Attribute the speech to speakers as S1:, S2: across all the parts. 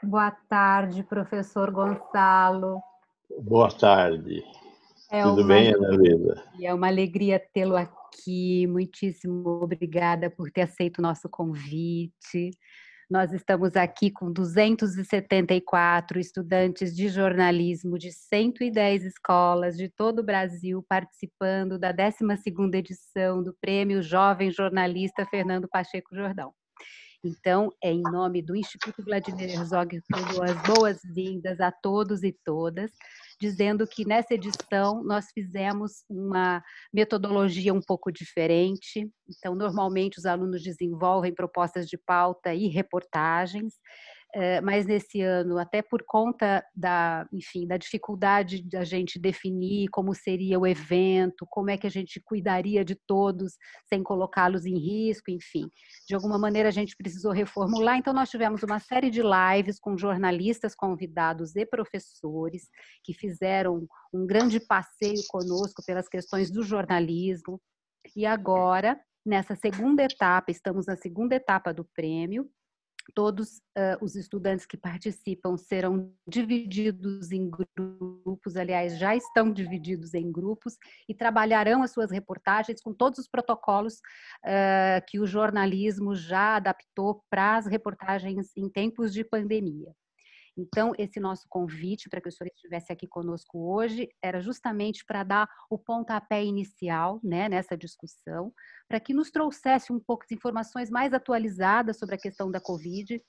S1: Boa tarde, professor Gonçalo.
S2: Boa tarde.
S1: É
S2: Tudo
S1: uma
S2: bem, Ana Luísa?
S1: é uma alegria tê-lo aqui. Muitíssimo obrigada por ter aceito o nosso convite. Nós estamos aqui com 274 estudantes de jornalismo de 110 escolas de todo o Brasil participando da 12ª edição do Prêmio Jovem Jornalista Fernando Pacheco Jordão. Então, em nome do Instituto Vladimir Herzog, eu dou as boas-vindas a todos e todas, dizendo que nessa edição nós fizemos uma metodologia um pouco diferente. Então, normalmente os alunos desenvolvem propostas de pauta e reportagens, mas nesse ano, até por conta da dificuldade da gente definir como seria o evento, como é que a gente cuidaria de todos sem colocá-los em risco, enfim, de alguma maneira a gente precisou reformular, então nós tivemos uma série de lives com jornalistas convidados e professores que fizeram um grande passeio conosco pelas questões do jornalismo, e agora, nessa segunda etapa, estamos na segunda etapa do prêmio. Todos os estudantes que participam serão divididos em grupos, aliás, já estão divididos em grupos e trabalharão as suas reportagens com todos os protocolos que o jornalismo já adaptou para as reportagens em tempos de pandemia. Então, esse nosso convite para que o senhor estivesse aqui conosco hoje era justamente para dar o pontapé inicial, né, nessa discussão, para que nos trouxesse um pouco de informações mais atualizadas sobre a questão da Covid.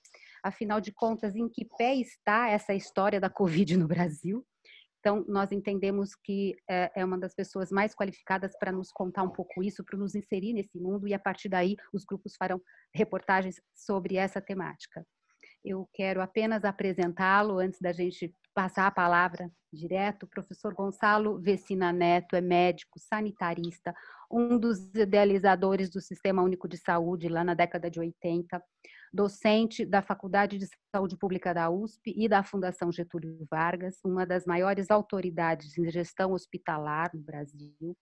S1: Afinal de contas, em que pé está essa história da Covid no Brasil? Então, nós entendemos que é uma das pessoas mais qualificadas para nos contar um pouco isso, para nos inserir nesse mundo, e a partir daí os grupos farão reportagens sobre essa temática. Eu quero apenas apresentá-lo antes da gente passar a palavra direto. O professor Gonçalo Vecina Neto é médico, sanitarista, um dos idealizadores do Sistema Único de Saúde lá na década de 80, docente da Faculdade de Saúde Pública da USP e da Fundação Getúlio Vargas, uma das maiores autoridades em gestão hospitalar no Brasil.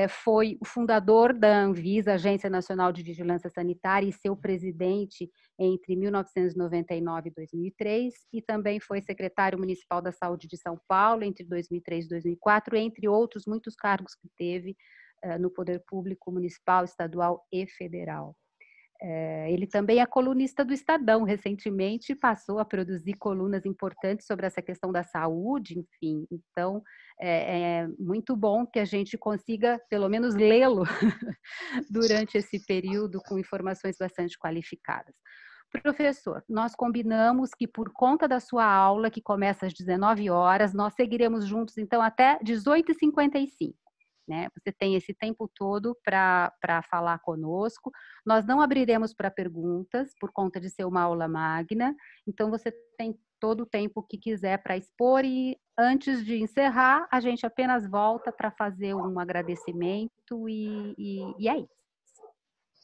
S1: Foi o fundador da Anvisa, Agência Nacional de Vigilância Sanitária, e seu presidente entre 1999 e 2003, e também foi secretário municipal da Saúde de São Paulo entre 2003 e 2004, entre outros muitos cargos que teve no poder público municipal, estadual e federal. Ele também é colunista do Estadão, recentemente passou a produzir colunas importantes sobre essa questão da saúde, enfim, então é muito bom que a gente consiga, pelo menos, lê-lo durante esse período com informações bastante qualificadas. Professor, nós combinamos que por conta da sua aula, que começa às 19 horas, nós seguiremos juntos, então, até 18h55. Né? Você tem esse tempo todo para falar conosco. Nós não abriremos para perguntas, por conta de ser uma aula magna, então você tem todo o tempo que quiser para expor, e antes de encerrar, a gente apenas volta para fazer um agradecimento e é isso.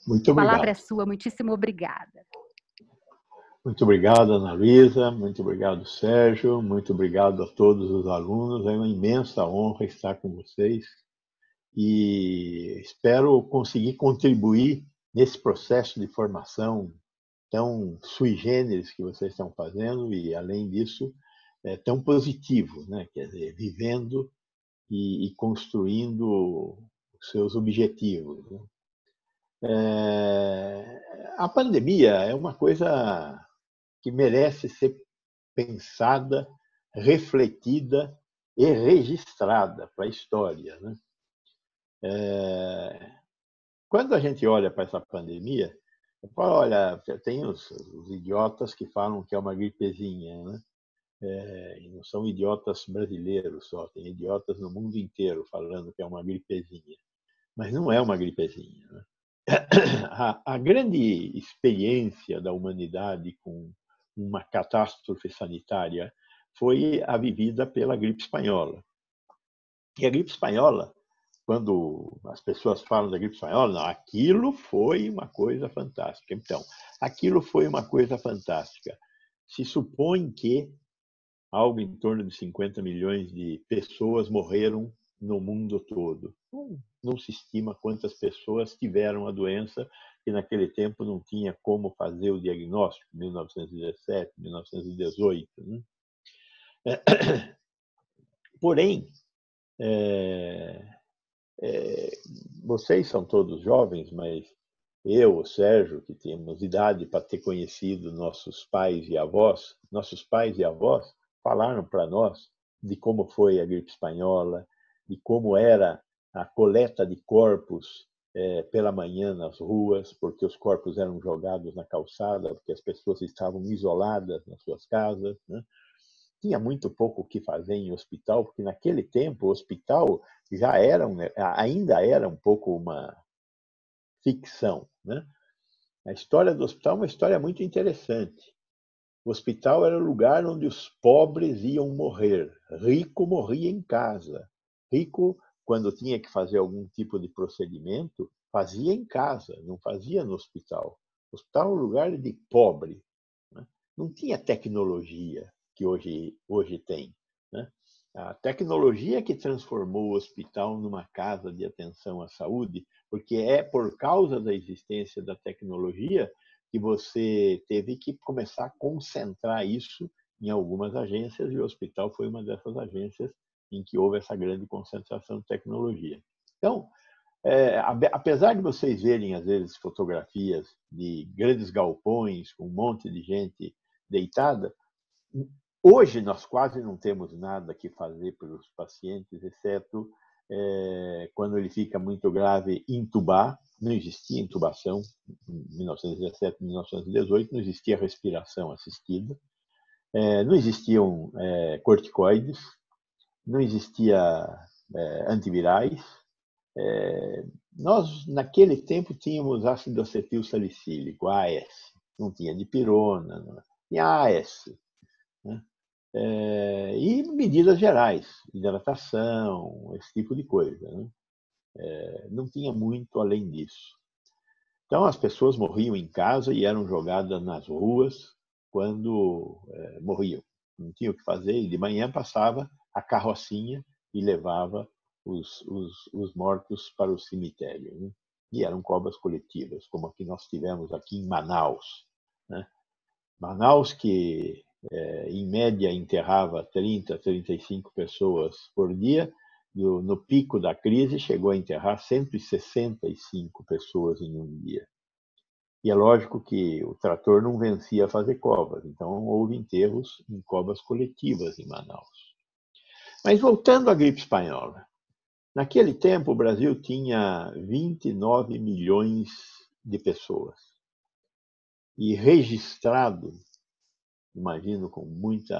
S2: Muito
S1: A palavra
S2: obrigado.
S1: é sua, muitíssimo obrigada.
S2: Muito obrigado, Ana Luísa, muito obrigado, Sérgio, muito obrigado a todos os alunos. É uma imensa honra estar com vocês e espero conseguir contribuir nesse processo de formação tão sui generis que vocês estão fazendo e, além disso, tão positivo, né? Quer dizer, vivendo e construindo os seus objetivos, né? A pandemia é uma coisa que merece ser pensada, refletida e registrada para a história, né? Quando a gente olha para essa pandemia, olha, tem os idiotas que falam que é uma gripezinha, né? E não são idiotas brasileiros só, tem idiotas no mundo inteiro falando que é uma gripezinha. Mas não é uma gripezinha, né? A grande experiência da humanidade com uma catástrofe sanitária foi a vivida pela gripe espanhola. E a gripe espanhola, quando as pessoas falam da gripe espanhola, não, aquilo foi uma coisa fantástica. Então, aquilo foi uma coisa fantástica. Se supõe que algo em torno de 50 milhões de pessoas morreram no mundo todo. Não se estima quantas pessoas tiveram a doença, porque naquele tempo não tinha como fazer o diagnóstico, 1917, 1918. Né? Porém, vocês são todos jovens, mas eu, o Sérgio, que temos idade para ter conhecido nossos pais e avós falaram para nós de como foi a gripe espanhola, de como era a coleta de corpos pela manhã nas ruas, porque os corpos eram jogados na calçada, porque as pessoas estavam isoladas nas suas casas, né? Tinha muito pouco o que fazer em hospital, porque naquele tempo o hospital já era ainda era um pouco uma ficção, né? A história do hospital é uma história muito interessante. O hospital era o lugar onde os pobres iam morrer. Rico morria em casa. Rico, quando tinha que fazer algum tipo de procedimento, fazia em casa, não fazia no hospital. O hospital é um lugar de pobre, né? Não tinha tecnologia que hoje tem, né? A tecnologia que transformou o hospital numa casa de atenção à saúde, porque é por causa da existência da tecnologia que você teve que começar a concentrar isso em algumas agências, e o hospital foi uma dessas agências em que houve essa grande concentração de tecnologia. Então, apesar de vocês verem, às vezes, fotografias de grandes galpões com um monte de gente deitada, hoje nós quase não temos nada que fazer pelos pacientes, exceto quando ele fica muito grave, intubar. Não existia intubação em 1917, 1918, não existia respiração assistida, não existiam corticoides, não existia antivirais. Nós, naquele tempo, tínhamos ácido acetil salicílico, AS, não tinha dipirona, não tinha AS, né? E medidas gerais, hidratação, esse tipo de coisa, né? Não tinha muito além disso. Então, as pessoas morriam em casa e eram jogadas nas ruas quando morriam. Não tinha o que fazer, e de manhã passava a carrocinha e levava os mortos para o cemitério, né? E eram covas coletivas, como a que nós tivemos aqui em Manaus, né? Manaus, que em média enterrava 30, 35 pessoas por dia, no pico da crise chegou a enterrar 165 pessoas em um dia. E é lógico que o trator não vencia a fazer covas, então houve enterros em covas coletivas em Manaus. Mas voltando à gripe espanhola, naquele tempo o Brasil tinha 29 milhões de pessoas. E registrado, imagino com muito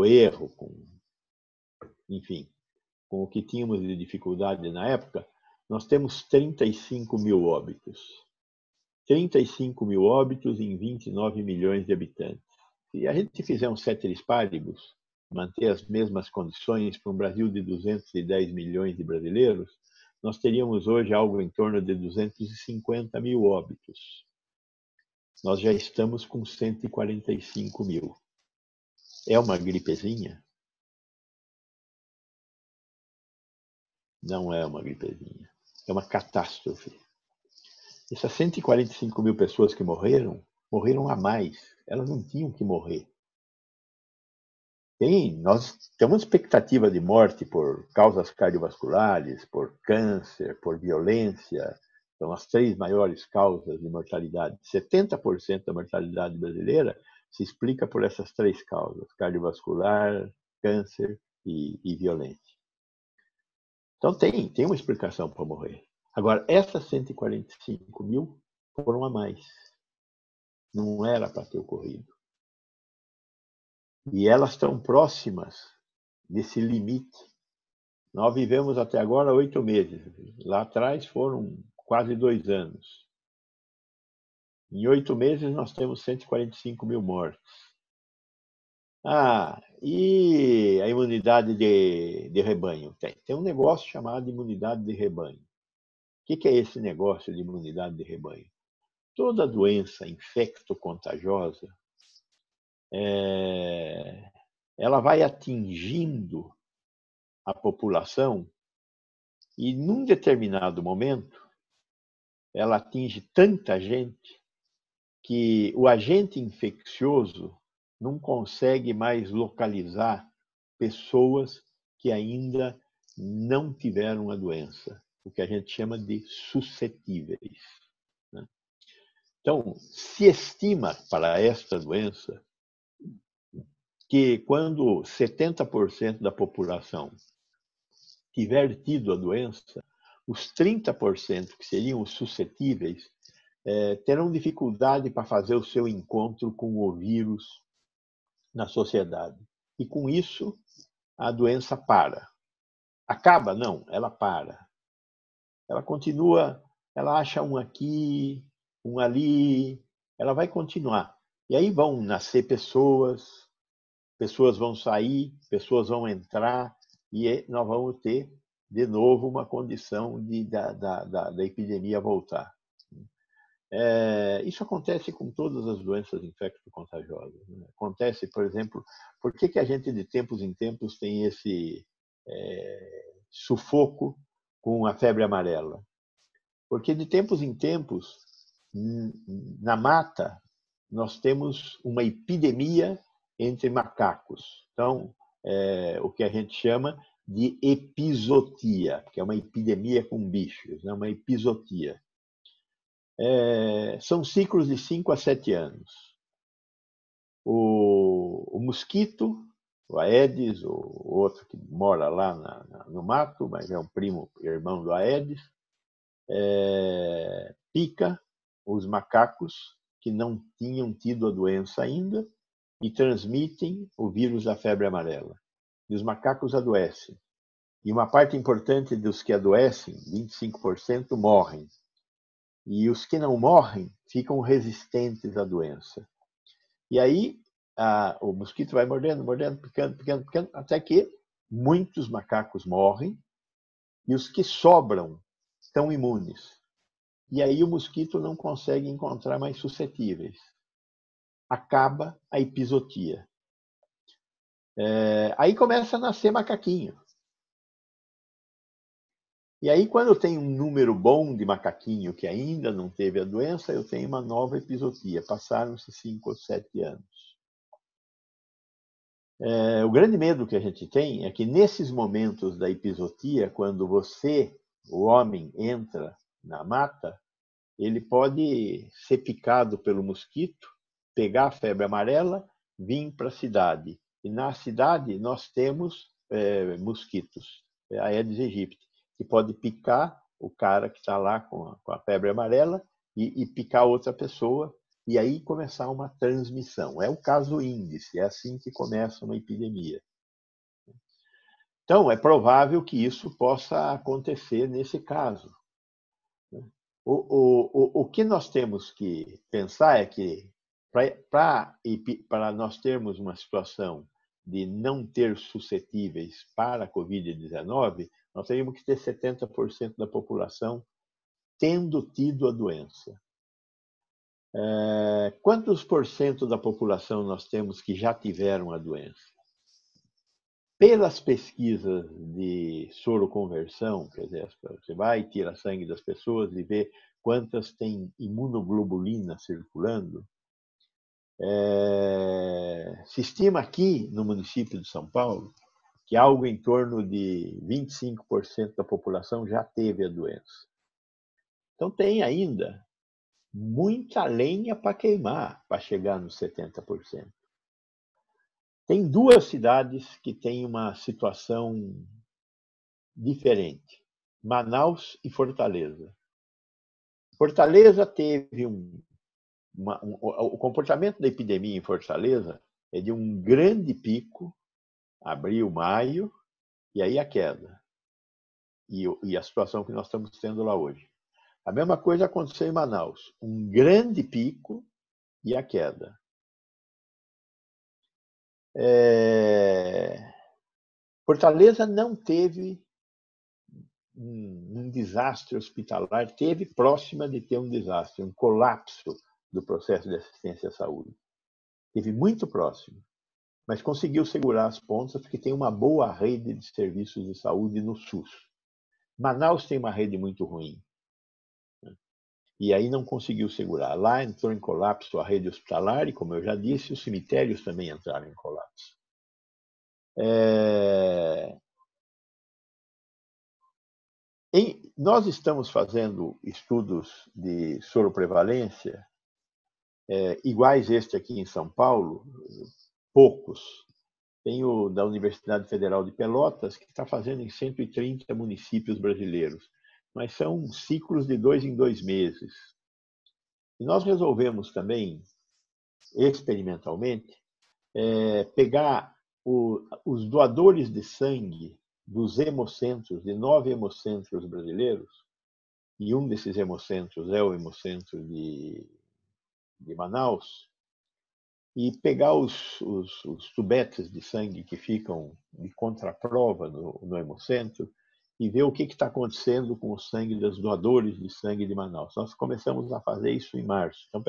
S2: erro, enfim, com o que tínhamos de dificuldade na época, nós temos 35 mil óbitos. 35 mil óbitos em 29 milhões de habitantes. Se a gente fizer um ceteris paribus, manter as mesmas condições para um Brasil de 210 milhões de brasileiros, nós teríamos hoje algo em torno de 250 mil óbitos. Nós já estamos com 145 mil. É uma gripezinha? Não é uma gripezinha. É uma catástrofe. Essas 145 mil pessoas que morreram, morreram a mais. Elas não tinham que morrer. Nós temos expectativa de morte por causas cardiovasculares, por câncer, por violência. São as 3 maiores causas de mortalidade. 70% da mortalidade brasileira se explica por essas 3 causas: cardiovascular, câncer e violência. Então tem uma explicação para morrer. Agora, essas 145 mil foram a mais. Não era para ter ocorrido. E elas estão próximas desse limite. Nós vivemos até agora 8 meses. Lá atrás foram quase 2 anos. Em 8 meses nós temos 145 mil mortes. E a imunidade de rebanho? Tem um negócio chamado imunidade de rebanho. O que é esse negócio de imunidade de rebanho? Toda doença infecto-contagiosa, ela vai atingindo a população e, num determinado momento, ela atinge tanta gente que o agente infeccioso não consegue mais localizar pessoas que ainda não tiveram a doença, o que a gente chama de suscetíveis. Então, se estima para esta doença que quando 70% da população tiver tido a doença, os 30% que seriam os suscetíveis terão dificuldade para fazer o seu encontro com o vírus na sociedade. E com isso, a doença para. Acaba? Não, ela para. Ela continua, ela acha um aqui, um ali, ela vai continuar. E aí vão nascer pessoas, pessoas vão sair, pessoas vão entrar, e nós vamos ter, de novo, uma condição da epidemia voltar. Isso acontece com todas as doenças infecto-contagiosas. Acontece, por exemplo, por que a gente de tempos em tempos tem esse sufoco com a febre amarela? Porque de tempos em tempos, na mata, nós temos uma epidemia entre macacos. Então, o que a gente chama de epizootia, que é uma epidemia com bichos, né? Uma epizootia. São ciclos de 5 a 7 anos. O mosquito, o Aedes, o outro que mora lá no mato, mas é um primo, irmão do Aedes, pica os macacos que não tinham tido a doença ainda e transmitem o vírus da febre amarela. E os macacos adoecem. E uma parte importante dos que adoecem, 25%, morrem. E os que não morrem ficam resistentes à doença. E aí o mosquito vai mordendo, mordendo, picando, picando, picando, até que muitos macacos morrem e os que sobram estão imunes. E aí o mosquito não consegue encontrar mais suscetíveis. Acaba a epizootia. Aí começa a nascer macaquinho. E aí, quando eu tenho um número bom de macaquinho que ainda não teve a doença, eu tenho uma nova epizootia. Passaram-se 5 ou 7 anos. O grande medo que a gente tem é que nesses momentos da epizootia, quando você, o homem, entra na mata, ele pode ser picado pelo mosquito, pegar a febre amarela, vir para a cidade. E na cidade nós temos mosquitos, a Aedes aegypti, que pode picar o cara que está lá com a febre amarela e picar outra pessoa, e aí começar uma transmissão. É o caso índice, é assim que começa uma epidemia. Então, é provável que isso possa acontecer nesse caso. O que nós temos que pensar é que, para nós termos uma situação de não ter suscetíveis para a Covid-19, nós teríamos que ter 70% da população tendo tido a doença. Quantos por cento da população nós temos que já tiveram a doença? Pelas pesquisas de soroconversão, quer dizer, você vai e tira sangue das pessoas e vê quantas têm imunoglobulina circulando, se estima aqui no município de São Paulo que algo em torno de 25% da população já teve a doença. Então tem ainda muita lenha para queimar para chegar nos 70%. Tem 2 cidades que têm uma situação diferente: Manaus e Fortaleza. Fortaleza teve o comportamento da epidemia em Fortaleza é de um grande pico, abril, maio, e aí a queda. E a situação que nós estamos tendo lá hoje. A mesma coisa aconteceu em Manaus. Um grande pico e a queda. Fortaleza não teve um desastre hospitalar, teve próxima de ter um desastre, um colapso do processo de assistência à saúde. Teve muito próximo, mas conseguiu segurar as pontas porque tem uma boa rede de serviços de saúde no SUS. Manaus tem uma rede muito ruim. E aí não conseguiu segurar. Lá entrou em colapso a rede hospitalar e, como eu já disse, os cemitérios também entraram em colapso. Nós estamos fazendo estudos de soroprevalência iguais este aqui em São Paulo, poucos. Tem o da Universidade Federal de Pelotas, que está fazendo em 130 municípios brasileiros, mas são ciclos de 2 em 2 meses. E nós resolvemos também, experimentalmente, pegar os doadores de sangue dos hemocentros, de 9 hemocentros brasileiros, e um desses hemocentros é o hemocentro de Manaus, e pegar os tubetes de sangue que ficam de contraprova no hemocentro e ver o que está acontecendo com o sangue dos doadores de sangue de Manaus. Nós começamos a fazer isso em março. Então,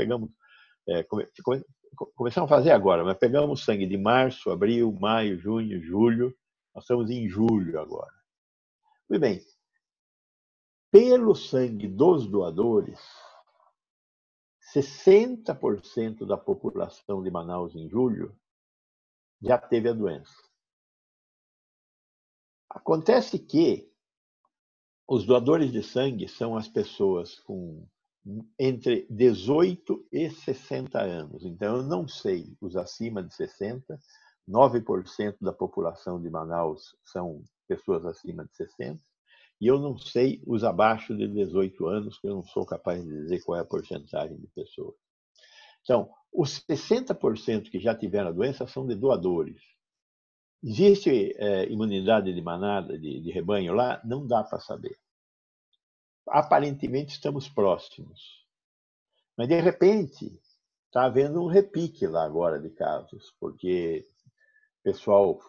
S2: começamos a fazer agora, mas pegamos sangue de março, abril, maio, junho, julho. Nós estamos em julho agora. Muito bem. Pelo sangue dos doadores, 60% da população de Manaus em julho já teve a doença. Acontece que os doadores de sangue são as pessoas com entre 18 e 60 anos. Então, eu não sei os acima de 60, 9% da população de Manaus são pessoas acima de 60, e eu não sei os abaixo de 18 anos, que eu não sou capaz de dizer qual é a porcentagem de pessoas. Então, os 60% que já tiveram a doença são de doadores. Existe imunidade de manada, de rebanho lá? Não dá para saber. Aparentemente estamos próximos. Mas, de repente, está havendo um repique lá agora de casos, porque o pessoal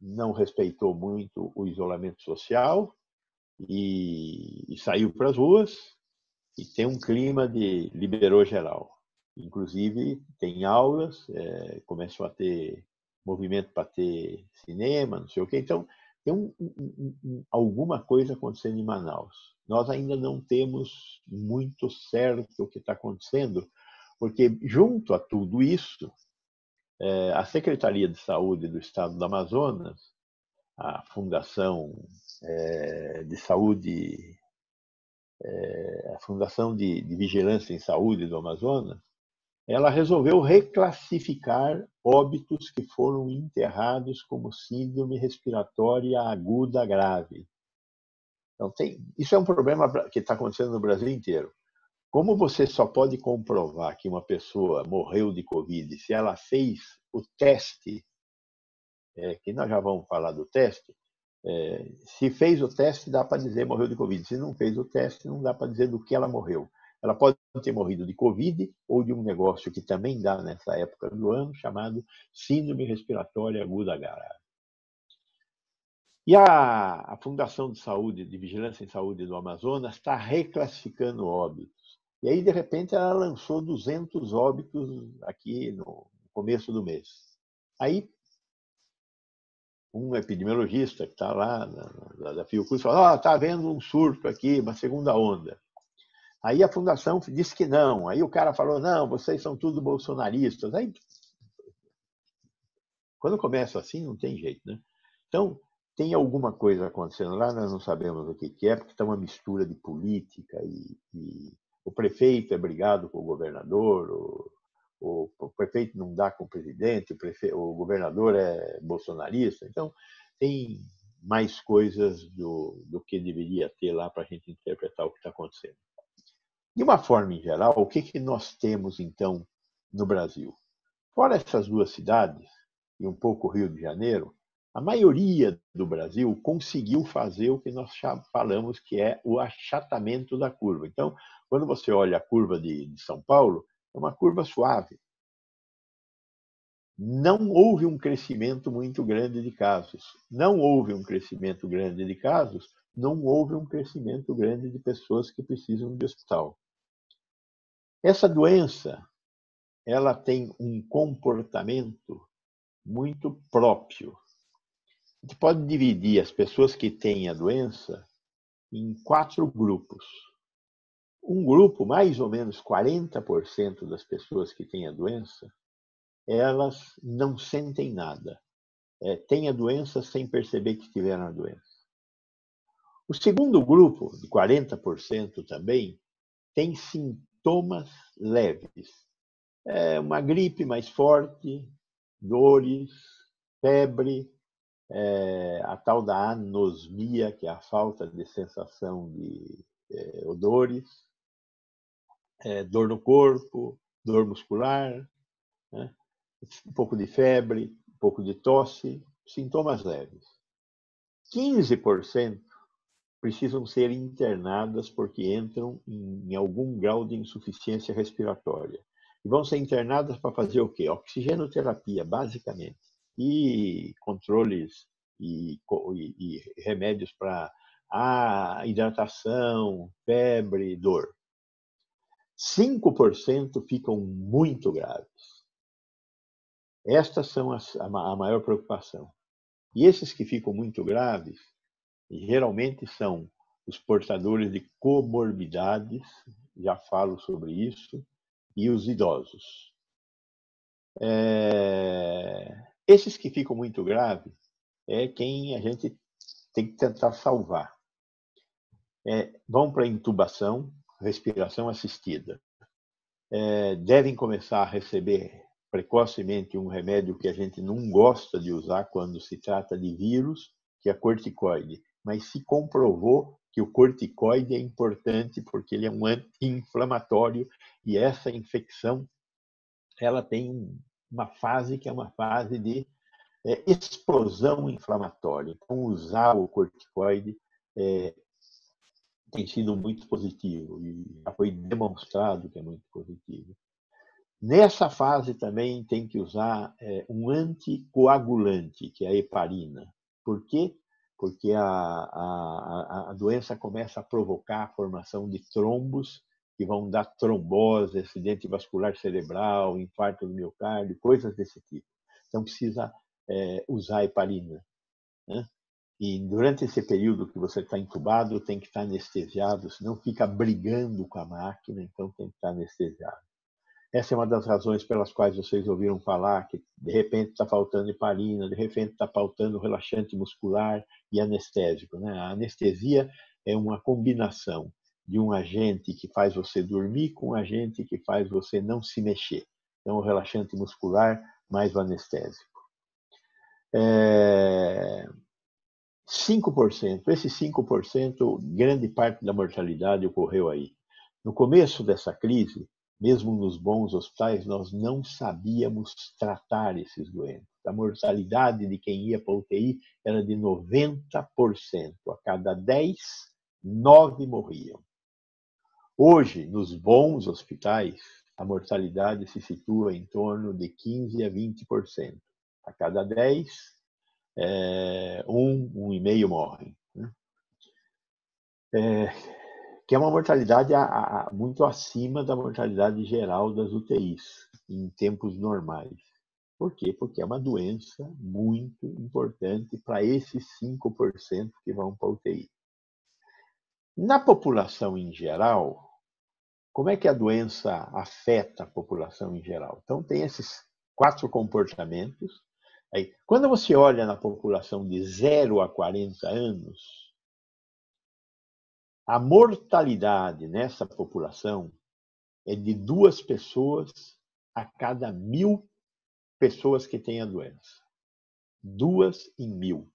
S2: não respeitou muito o isolamento social e saiu para as ruas, e tem um clima de liberou geral. Inclusive, tem aulas, começam a ter movimento para ter cinema, não sei o quê. Então, tem alguma coisa acontecendo em Manaus. Nós ainda não temos muito certo o que está acontecendo, porque, junto a tudo isso, a Secretaria de Saúde do Estado do Amazonas, a Fundação de Saúde, a Fundação de Vigilância em Saúde do Amazonas, ela resolveu reclassificar óbitos que foram enterrados como síndrome respiratória aguda grave. Então, isso é um problema que está acontecendo no Brasil inteiro. Como você só pode comprovar que uma pessoa morreu de Covid se ela fez o teste, que nós já vamos falar do teste, se fez o teste, dá para dizer morreu de Covid. Se não fez o teste, não dá para dizer do que ela morreu. Ela pode ter morrido de Covid ou de um negócio que também dá nessa época do ano, chamado síndrome respiratória aguda grave. E a Fundação de Saúde, de Vigilância em Saúde do Amazonas, está reclassificando óbitos. E aí, de repente, ela lançou 200 óbitos aqui no começo do mês. Aí, um epidemiologista que está lá da Fiocruz falou: está havendo um surto aqui, uma segunda onda. Aí a fundação disse que não. Aí o cara falou: não, vocês são tudo bolsonaristas. Aí, quando começa assim, não tem jeito, né? Então, tem alguma coisa acontecendo lá, nós não sabemos o que é, porque está uma mistura de política e o prefeito é brigado com o governador, o prefeito não dá com o presidente, o governador é bolsonarista. Então, tem mais coisas do que deveria ter lá para a gente interpretar o que está acontecendo. De uma forma em geral, o que nós temos, então, no Brasil? Fora essas duas cidades, e um pouco o Rio de Janeiro, a maioria do Brasil conseguiu fazer o que nós falamos que é o achatamento da curva. Então, quando você olha a curva de São Paulo, é uma curva suave. Não houve um crescimento muito grande de casos. Não houve um crescimento grande de casos, não houve um crescimento grande de pessoas que precisam de hospital. Essa doença, ela tem um comportamento muito próprio. A gente pode dividir as pessoas que têm a doença em 4 grupos. um grupo, mais ou menos 40% das pessoas que têm a doença, elas não sentem nada. Têm a doença sem perceber que tiveram a doença. O segundo grupo, de 40% também, tem sintomas leves. Uma gripe mais forte, dores, febre, a tal da anosmia, que é a falta de sensação de odores, dor no corpo, dor muscular, né? Um pouco de febre, um pouco de tosse, sintomas leves. 15% precisam ser internadas porque entram em algum grau de insuficiência respiratória. E vão ser internadas para fazer o quê? Oxigenoterapia, basicamente. E controles e remédios para hidratação, febre, dor. 5% ficam muito graves. Estas são a maior preocupação. E esses que ficam muito graves, geralmente são os portadores de comorbidades, já falo sobre isso, e os idosos. Esses que ficam muito graves é quem a gente tem que tentar salvar. Vão para intubação, respiração assistida. Devem começar a receber precocemente um remédio que a gente não gosta de usar quando se trata de vírus, que é corticoide. Mas se comprovou que o corticoide é importante porque ele é um anti-inflamatório e essa infecção ela tem uma fase que é uma fase de explosão inflamatória. Então, usar o corticoide tem sido muito positivo e já foi demonstrado que é muito positivo. Nessa fase também tem que usar um anticoagulante, que é a heparina. Por quê? Porque a doença começa a provocar a formação de trombos que vão dar trombose, acidente vascular cerebral, infarto do miocárdio, coisas desse tipo. Então precisa usar heparina, né? E durante esse período que você está entubado, tem que estar anestesiado, senão fica brigando com a máquina, então tem que estar anestesiado. Essa é uma das razões pelas quais vocês ouviram falar que de repente está faltando heparina, de repente está faltando relaxante muscular e anestésico, né? A anestesia é uma combinação de um agente que faz você dormir com um agente que faz você não se mexer. Então, o relaxante muscular mais o anestésico. 5%, esses 5%, grande parte da mortalidade ocorreu aí. No começo dessa crise, mesmo nos bons hospitais, nós não sabíamos tratar esses doentes. A mortalidade de quem ia para a UTI era de 90%. A cada 10, 9 morriam. Hoje, nos bons hospitais, a mortalidade se situa em torno de 15% a 20%. A cada 10, 1,5 morrem. Né? Que é uma mortalidade muito acima da mortalidade geral das UTIs, em tempos normais. Por quê? Porque é uma doença muito importante para esses 5% que vão para a UTI. Na população em geral, como é que a doença afeta a população em geral? Então, tem esses 4 comportamentos. Aí, quando você olha na população de 0 a 40 anos, a mortalidade nessa população é de 2 pessoas a cada 1.000 pessoas que têm a doença. 2 em 1.000.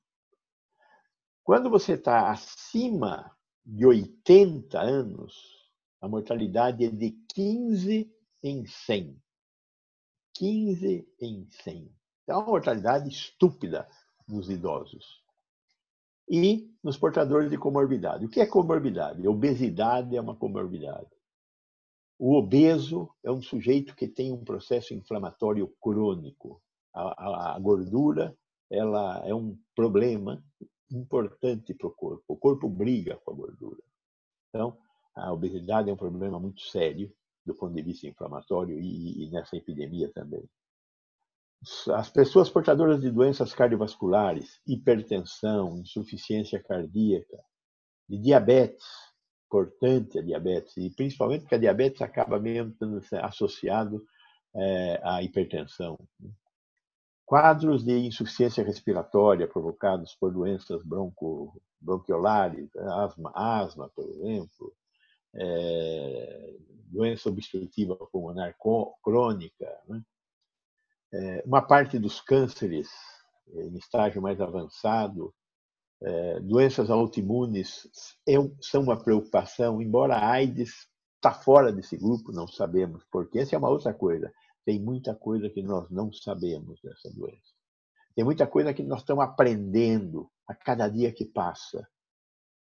S2: Quando você está acima de 80 anos, a mortalidade é de 15 em 100. 15 em 100. Então, é uma mortalidade estúpida nos idosos. E nos portadores de comorbidade. O que é comorbidade? A obesidade é uma comorbidade. O obeso é um sujeito que tem um processo inflamatório crônico. A gordura ela é um problema importante para o corpo. O corpo briga com a gordura. Então, a obesidade é um problema muito sério do ponto de vista inflamatório e nessa epidemia também. As pessoas portadoras de doenças cardiovasculares, hipertensão, insuficiência cardíaca, de diabetes, importante a diabetes, e principalmente porque a diabetes acaba mesmo estando associado à hipertensão. Quadros de insuficiência respiratória provocados por doenças bronquiolares, asma, por exemplo, doença obstrutiva pulmonar crônica, né? Uma parte dos cânceres em estágio mais avançado, doenças autoimunes são uma preocupação, embora a AIDS está fora desse grupo, não sabemos porquê. Essa é uma outra coisa. Tem muita coisa que nós não sabemos dessa doença. Tem muita coisa que nós estamos aprendendo a cada dia que passa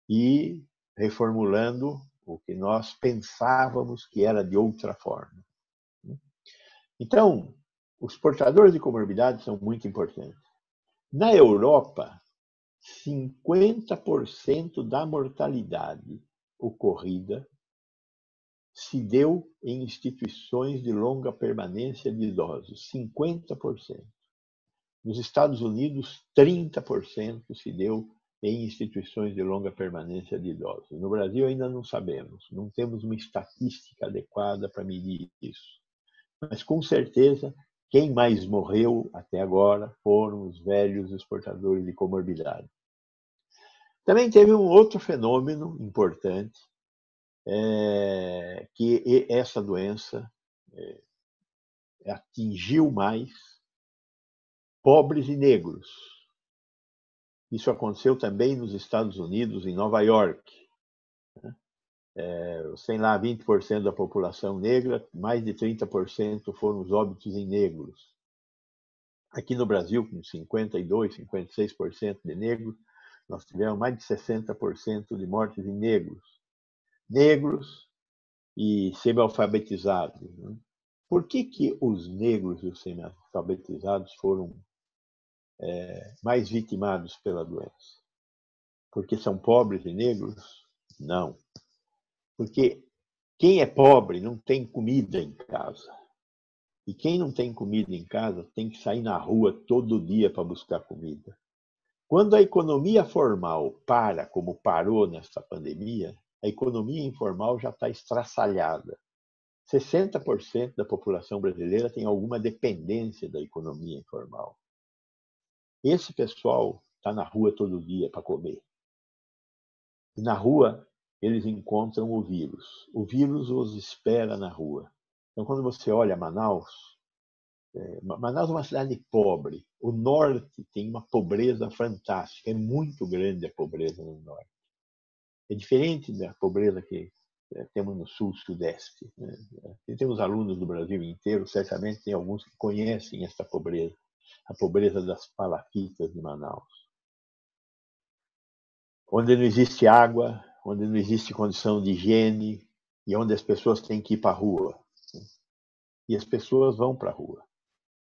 S2: e reformulando o que nós pensávamos que era de outra forma. Então, os portadores de comorbidades são muito importantes. Na Europa, 50% da mortalidade ocorrida se deu em instituições de longa permanência de idosos. 50%. Nos Estados Unidos, 30% se deu em instituições de longa permanência de idosos. No Brasil, ainda não sabemos, não temos uma estatística adequada para medir isso. Mas, com certeza, quem mais morreu até agora foram os velhos e os portadores de comorbidade. Também teve um outro fenômeno importante, que essa doença atingiu mais pobres e negros. Isso aconteceu também nos Estados Unidos, em Nova York. Tem lá 20% da população negra, mais de 30% foram os óbitos em negros. Aqui no Brasil, com 52%, 56% de negros, nós tivemos mais de 60% de mortes em negros. Negros e semi-alfabetizados. Por que os negros e os semi-alfabetizados foram mais vitimados pela doença? Porque são pobres e negros? Não. Porque quem é pobre não tem comida em casa. E quem não tem comida em casa tem que sair na rua todo dia para buscar comida. Quando a economia formal para, como parou nesta pandemia, a economia informal já está estraçalhada. 60% da população brasileira tem alguma dependência da economia informal. Esse pessoal está na rua todo dia para comer. E na rua, eles encontram o vírus. O vírus os espera na rua. Então, quando você olha Manaus, Manaus é uma cidade pobre. O norte tem uma pobreza fantástica. É muito grande a pobreza no norte. É diferente da pobreza que temos no sul, sudeste. Temos alunos do Brasil inteiro, certamente tem alguns que conhecem esta pobreza, a pobreza das palafitas de Manaus. Onde não existe água, onde não existe condição de higiene e onde as pessoas têm que ir para a rua. E as pessoas vão para a rua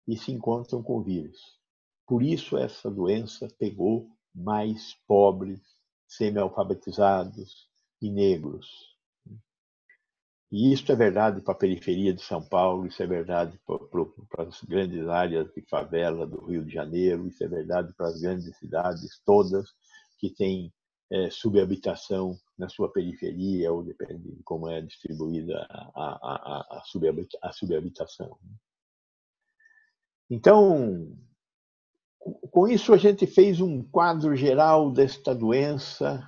S2: e se encontram com o vírus. Por isso essa doença pegou mais pobres, semi-alfabetizados e negros. E isso é verdade para a periferia de São Paulo, isso é verdade para as grandes áreas de favela do Rio de Janeiro, isso é verdade para as grandes cidades todas que têm subhabitação na sua periferia, ou depende de como é distribuída a subhabitação. Então, com isso a gente fez um quadro geral desta doença.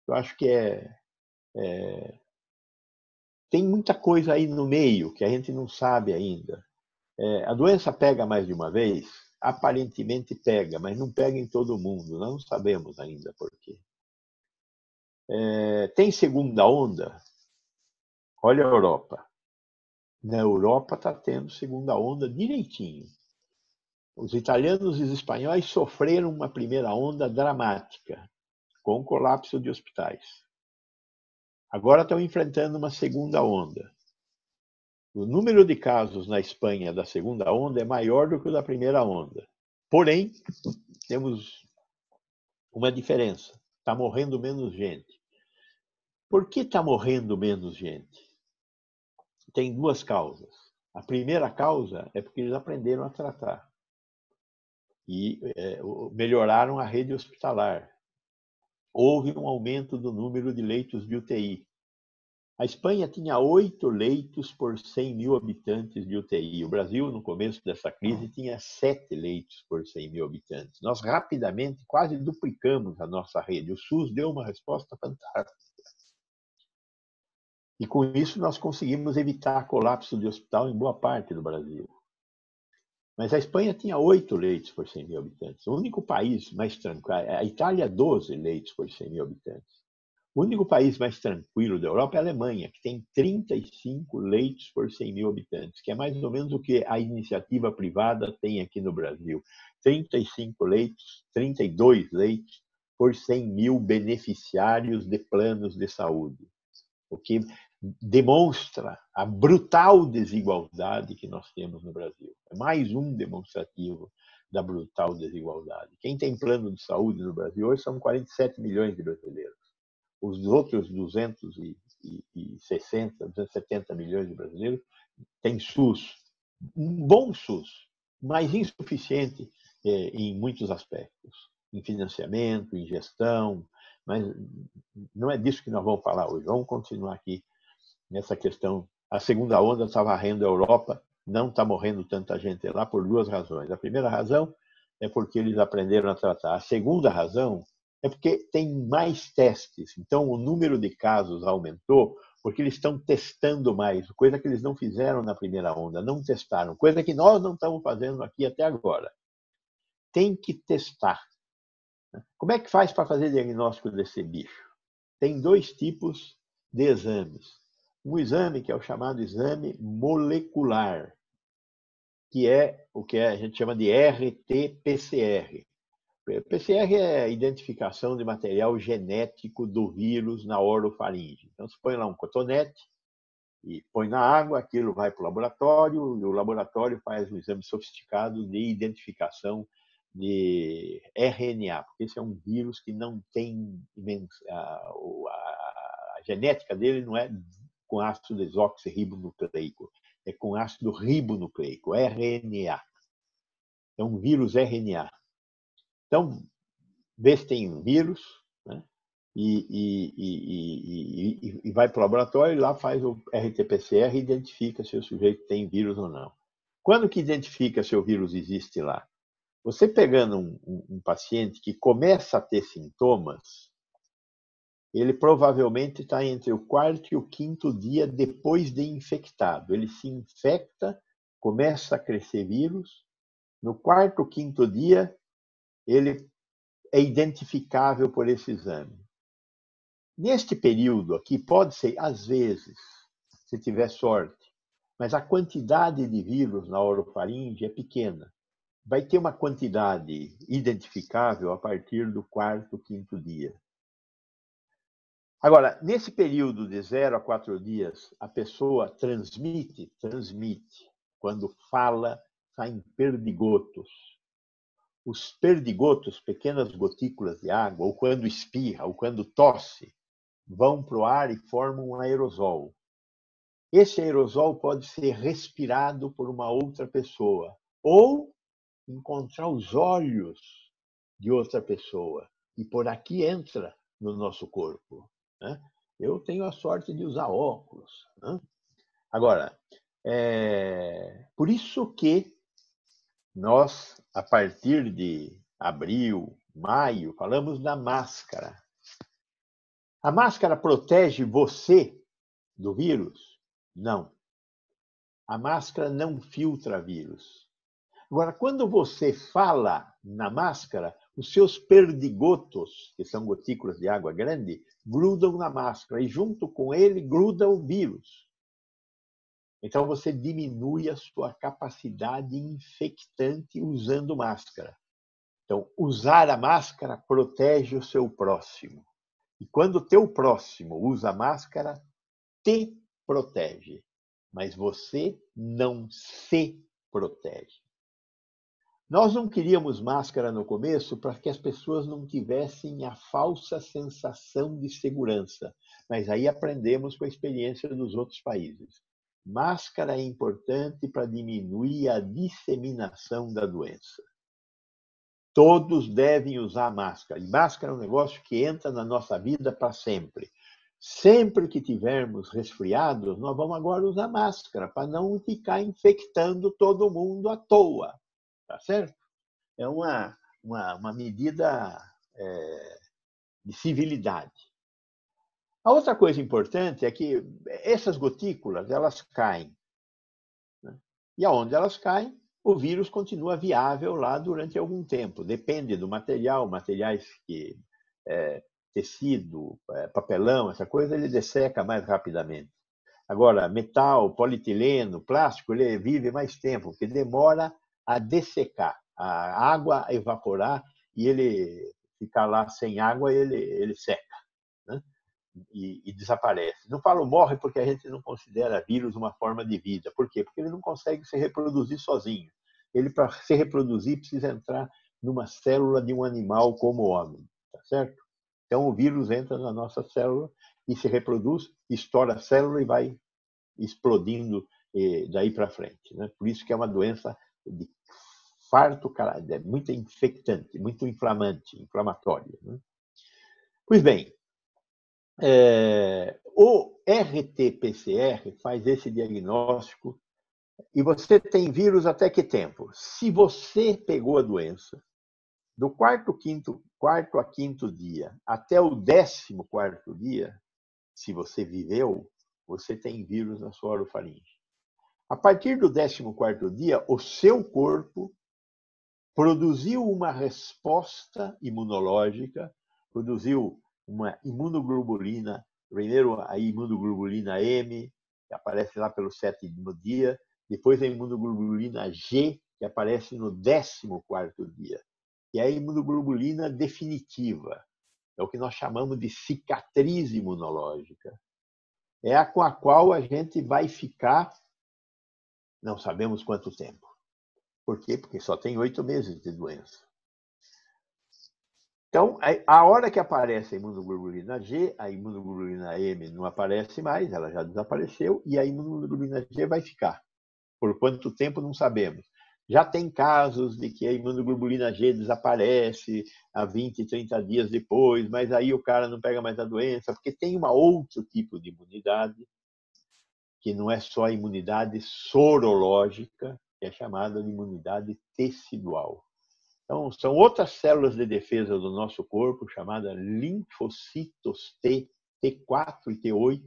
S2: Eu acho que tem muita coisa aí no meio que a gente não sabe ainda. A doença pega mais de uma vez? Aparentemente pega, mas não pega em todo mundo. Não sabemos ainda por quê. Tem segunda onda? Olha a Europa. Na Europa está tendo segunda onda direitinho. Os italianos e os espanhóis sofreram uma primeira onda dramática, com colapso de hospitais. Agora estão enfrentando uma segunda onda. O número de casos na Espanha da segunda onda é maior do que o da primeira onda. Porém, temos uma diferença. Está morrendo menos gente. Por que está morrendo menos gente? Tem duas causas. A primeira causa é porque eles aprenderam a tratar. E melhoraram a rede hospitalar. Houve um aumento do número de leitos de UTI. A Espanha tinha 8 leitos por 100 mil habitantes de UTI. O Brasil, no começo dessa crise, tinha 7 leitos por 100 mil habitantes. Nós rapidamente quase duplicamos a nossa rede. O SUS deu uma resposta fantástica. E com isso nós conseguimos evitar colapso de hospital em boa parte do Brasil. Mas a Espanha tinha 8 leitos por 100 mil habitantes. O único país mais tranquilo, a Itália, 12 leitos por 100 mil habitantes. O único país mais tranquilo da Europa é a Alemanha, que tem 35 leitos por 100 mil habitantes, que é mais ou menos o que a iniciativa privada tem aqui no Brasil. 35 leitos, 32 leitos por 100 mil beneficiários de planos de saúde. O que demonstra a brutal desigualdade que nós temos no Brasil. É mais um demonstrativo da brutal desigualdade. Quem tem plano de saúde no Brasil hoje são 47 milhões de brasileiros. Os outros 260, 270 milhões de brasileiros têm SUS. Um bom SUS, mas insuficiente em muitos aspectos. Em financiamento, em gestão. Mas não é disso que nós vamos falar hoje. Vamos continuar aqui nessa questão. A segunda onda está varrendo a Europa, não está morrendo tanta gente lá por 2 razões. A primeira razão é porque eles aprenderam a tratar. A segunda razão é porque tem mais testes. Então, o número de casos aumentou porque eles estão testando mais, coisa que eles não fizeram na primeira onda, não testaram, coisa que nós não estamos fazendo aqui até agora. Tem que testar. Como é que faz para fazer diagnóstico desse bicho? Tem 2 tipos de exames. Um exame que é o chamado exame molecular, que é o que a gente chama de RT-PCR. PCR é a identificação de material genético do vírus na orofaringe. Então, você põe lá um cotonete e põe na água, aquilo vai para o laboratório, e o laboratório faz um exame sofisticado de identificação de RNA, porque esse é um vírus que não tem... A genética dele não é com ácido desoxirribonucleico, é com ácido ribonucleico, RNA. É um vírus RNA. Então, vê se tem um vírus, né? E vai para o laboratório e lá faz o RT-PCR e identifica se o sujeito tem vírus ou não. Quando que identifica se o vírus existe lá? Você pegando um paciente que começa a ter sintomas, ele provavelmente está entre o 4º e o 5º dia depois de infectado. Ele se infecta, começa a crescer vírus, no 4º, 5º dia, ele é identificável por esse exame. Neste período aqui, pode ser, às vezes, se tiver sorte, mas a quantidade de vírus na orofaringe é pequena. Vai ter uma quantidade identificável a partir do 4º, 5º dia. Agora, nesse período de 0 a 4 dias, a pessoa transmite. Quando fala, saem perdigotos. Os perdigotos, pequenas gotículas de água, ou quando espirra, ou quando tosse, vão para o ar e formam um aerosol. Esse aerosol pode ser respirado por uma outra pessoa, ou encontrar os olhos de outra pessoa, e por aqui entra no nosso corpo. Né? Eu tenho a sorte de usar óculos. Né? Agora, por isso que nós, a partir de abril, maio, falamos da máscara. A máscara protege você do vírus? Não. A máscara não filtra vírus. Agora, quando você fala na máscara, os seus perdigotos, que são gotículas de água grande, grudam na máscara e junto com ele gruda o vírus. Então, você diminui a sua capacidade infectante usando máscara. Então, usar a máscara protege o seu próximo. E quando o teu próximo usa máscara, te protege. Mas você não se protege. Nós não queríamos máscara no começo para que as pessoas não tivessem a falsa sensação de segurança. Mas aí aprendemos com a experiência dos outros países. Máscara é importante para diminuir a disseminação da doença. Todos devem usar máscara. E máscara é um negócio que entra na nossa vida para sempre. Sempre que tivermos resfriados, nós vamos agora usar máscara para não ficar infectando todo mundo à toa, tá certo? É uma medida de civilidade. A outra coisa importante é que essas gotículas, elas caem, né? E aonde elas caem, o vírus continua viável lá durante algum tempo. Depende do material, materiais que tecido, papelão, essa coisa, ele desseca mais rapidamente. Agora, metal, polietileno, plástico, ele vive mais tempo, porque demora a dessecar, a água evaporar e ele ficar lá sem água, ele seca, né? E desaparece. Não falo morre porque a gente não considera vírus uma forma de vida. Por quê? Porque ele não consegue se reproduzir sozinho. Ele, para se reproduzir, precisa entrar numa célula de um animal como o homem, tá certo? Então, o vírus entra na nossa célula e se reproduz, estoura a célula e vai explodindo daí para frente, né? Por isso que é uma doença de farto, é muito infectante, muito inflamatória, né? Pois bem, o RT-PCR faz esse diagnóstico e você tem vírus até que tempo? Se você pegou a doença, do quarto a quinto dia até o 14º dia, se você viveu, você tem vírus na sua orofaringe. A partir do 14º dia, o seu corpo produziu uma resposta imunológica, produziu uma imunoglobulina, primeiro a imunoglobulina M, que aparece lá pelo 7º dia, depois a imunoglobulina G, que aparece no 14º dia, que é a imunoglobulina definitiva, é o que nós chamamos de cicatriz imunológica. É a com a qual a gente vai ficar, não sabemos quanto tempo. Por quê? Porque só tem 8 meses de doença. Então, a hora que aparece a imunoglobulina G, a imunoglobulina M não aparece mais, ela já desapareceu, e a imunoglobulina G vai ficar. Por quanto tempo, não sabemos. Já tem casos de que a imunoglobulina G desaparece a 20, 30 dias depois, mas aí o cara não pega mais a doença, porque tem um outro tipo de imunidade, que não é só a imunidade sorológica, que é chamada de imunidade tecidual. Então, são outras células de defesa do nosso corpo, chamadas linfocitos T, T4 e T8,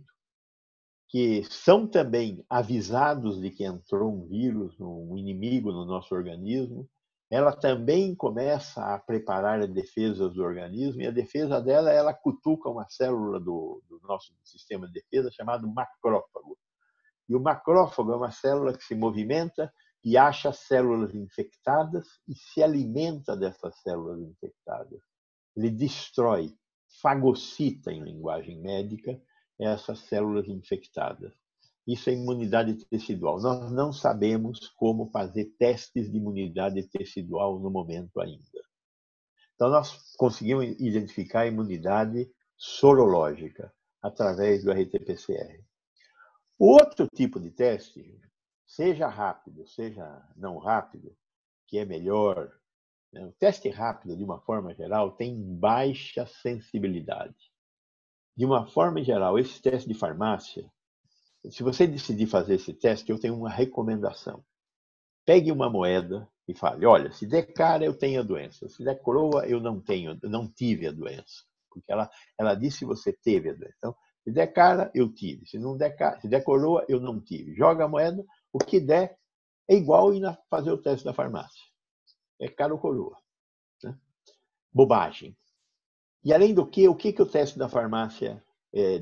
S2: que são também avisados de que entrou um vírus, um inimigo no nosso organismo. Ela também começa a preparar as defesas do organismo, e a defesa dela, ela cutuca uma célula do nosso sistema de defesa chamado macrófago. E o macrófago é uma célula que se movimenta e acha células infectadas e se alimenta dessas células infectadas. Ele destrói, fagocita, em linguagem médica, essas células infectadas. Isso é imunidade tecidual. Nós não sabemos como fazer testes de imunidade tecidual no momento ainda. Então, nós conseguimos identificar a imunidade sorológica através do RT-PCR. O outro tipo de teste, seja rápido, seja não rápido, que é melhor, né? O teste rápido, de uma forma geral, tem baixa sensibilidade. De uma forma geral, esse teste de farmácia, se você decidir fazer esse teste, eu tenho uma recomendação. Pegue uma moeda e fale, olha, se der cara, eu tenho a doença. Se der coroa, eu não tive a doença. Porque ela disse que você teve a doença. Então, se der cara, eu tive. Se der coroa, eu não tive. Joga a moeda, o que der é igual ir fazer o teste da farmácia. É cara ou coroa, né? Bobagem. E além do que, o que o teste da farmácia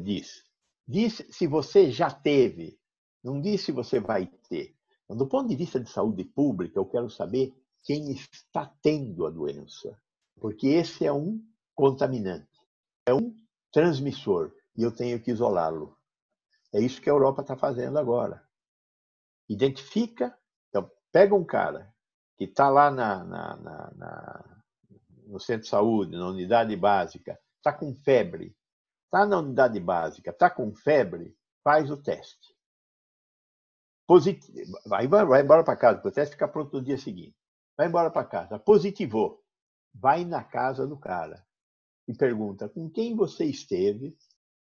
S2: diz? Diz se você já teve, não diz se você vai ter. Então, do ponto de vista de saúde pública, eu quero saber quem está tendo a doença, porque esse é um contaminante, é um transmissor, e eu tenho que isolá-lo. É isso que a Europa está fazendo agora. Identifica, então, pega um cara que está lá no centro de saúde, na unidade básica, está com febre, está na unidade básica, está com febre, faz o teste. Positivo, vai embora para casa, porque o teste fica pronto no dia seguinte. Vai embora para casa, positivou, vai na casa do cara e pergunta com quem você esteve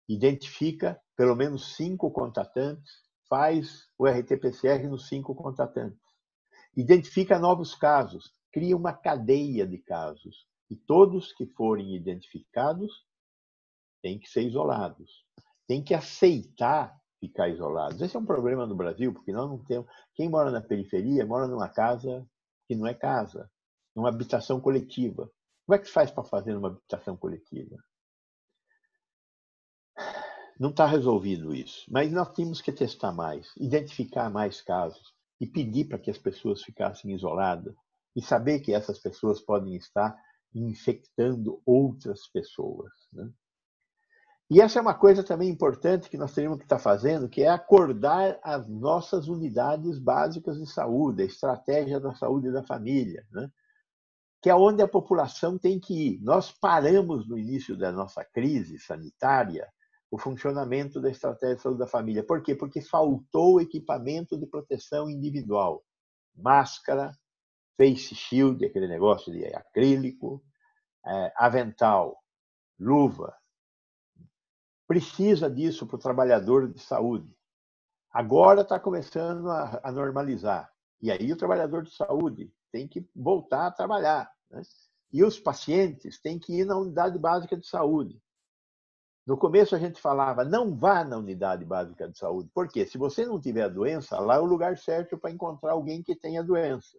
S2: identifica pelo menos 5 contatantes, faz o RT-PCR nos 5 contatantes. Identifica novos casos, cria uma cadeia de casos. E todos que forem identificados têm que ser isolados. Tem que aceitar ficar isolados. Esse é um problema no Brasil, porque nós não temos... Quem mora na periferia mora numa casa que não é casa, numa habitação coletiva. Como é que faz para fazer uma habitação coletiva? Não está resolvido isso, mas nós temos que testar mais, identificar mais casos e pedir para que as pessoas ficassem isoladas e saber que essas pessoas podem estar infectando outras pessoas, né? E essa é uma coisa também importante que nós teríamos que estar fazendo, que é acordar as nossas unidades básicas de saúde, a estratégia da saúde da família, né? Que é onde a população tem que ir. Nós paramos no início da nossa crise sanitária o funcionamento da estratégia de saúde da família. Por quê? Porque faltou equipamento de proteção individual. Máscara, face shield, aquele negócio de acrílico, avental, luva. Precisa disso para o trabalhador de saúde. Agora está começando a normalizar. E aí o trabalhador de saúde tem que voltar a trabalhar, né? E os pacientes têm que ir na unidade básica de saúde. No começo a gente falava, não vá na unidade básica de saúde. Por quê? Se você não tiver a doença, lá é o lugar certo para encontrar alguém que tenha a doença.